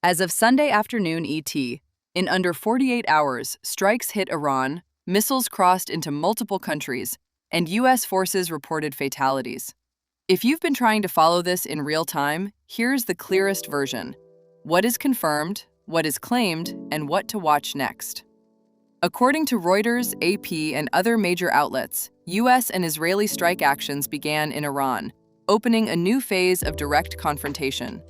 As of Sunday afternoon ET, in under 48 hours, strikes hit Iran, missiles crossed into multiple countries, and U.S. forces reported fatalities. If you've been trying to follow this in real time, here's the clearest version: what is confirmed, what is claimed, and what to watch next. According to Reuters, AP, and other major outlets, U.S. and Israeli strike actions began in Iran, opening a new phase of direct confrontation.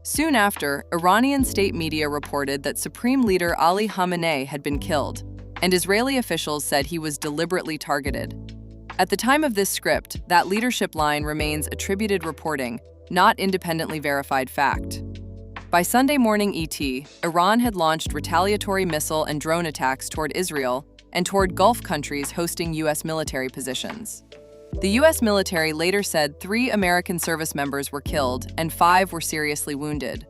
Soon after, Iranian state media reported that Supreme Leader Ali Khamenei had been killed, and Israeli officials said he was deliberately targeted. At the time of this script, that leadership line remains attributed reporting, not independently verified fact. By Sunday morning ET, Iran had launched retaliatory missile and drone attacks toward Israel and toward Gulf countries hosting U.S. military positions. The U.S. military later said 3 American service members were killed and 5 were seriously wounded.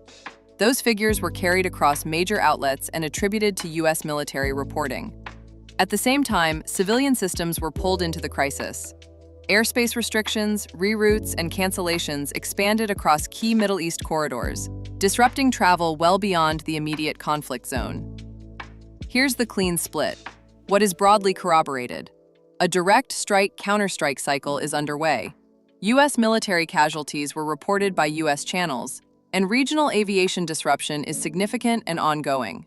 Those figures were carried across major outlets and attributed to U.S. military reporting. At the same time, civilian systems were pulled into the crisis. Airspace restrictions, reroutes, and cancellations expanded across key Middle East corridors, disrupting travel well beyond the immediate conflict zone. Here's the clean split. What is broadly corroborated? A direct strike-counterstrike cycle is underway. U.S. military casualties were reported by U.S. channels, and regional aviation disruption is significant and ongoing.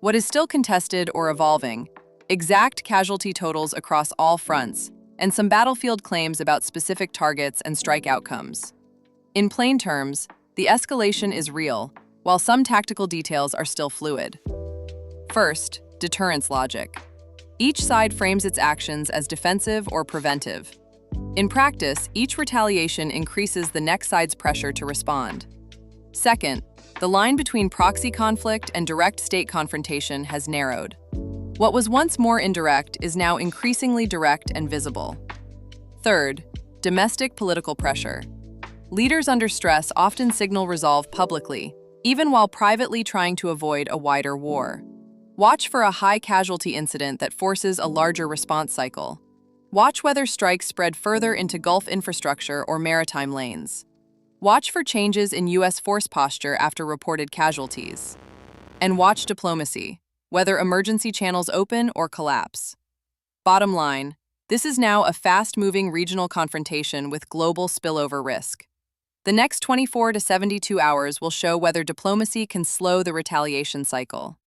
What is still contested or evolving? Exact casualty totals across all fronts, and some battlefield claims about specific targets and strike outcomes. In plain terms, the escalation is real, while some tactical details are still fluid. First, deterrence logic. Each side frames its actions as defensive or preventive. In practice, each retaliation increases the next side's pressure to respond. Second, the line between proxy conflict and direct state confrontation has narrowed. What was once more indirect is now increasingly direct and visible. Third, domestic political pressure. Leaders under stress often signal resolve publicly, even while privately trying to avoid a wider war. Watch for a high-casualty incident that forces a larger response cycle. Watch whether strikes spread further into Gulf infrastructure or maritime lanes. Watch for changes in U.S. force posture after reported casualties. And watch diplomacy, whether emergency channels open or collapse. Bottom line, this is now a fast-moving regional confrontation with global spillover risk. The next 24 to 72 hours will show whether diplomacy can slow the retaliation cycle.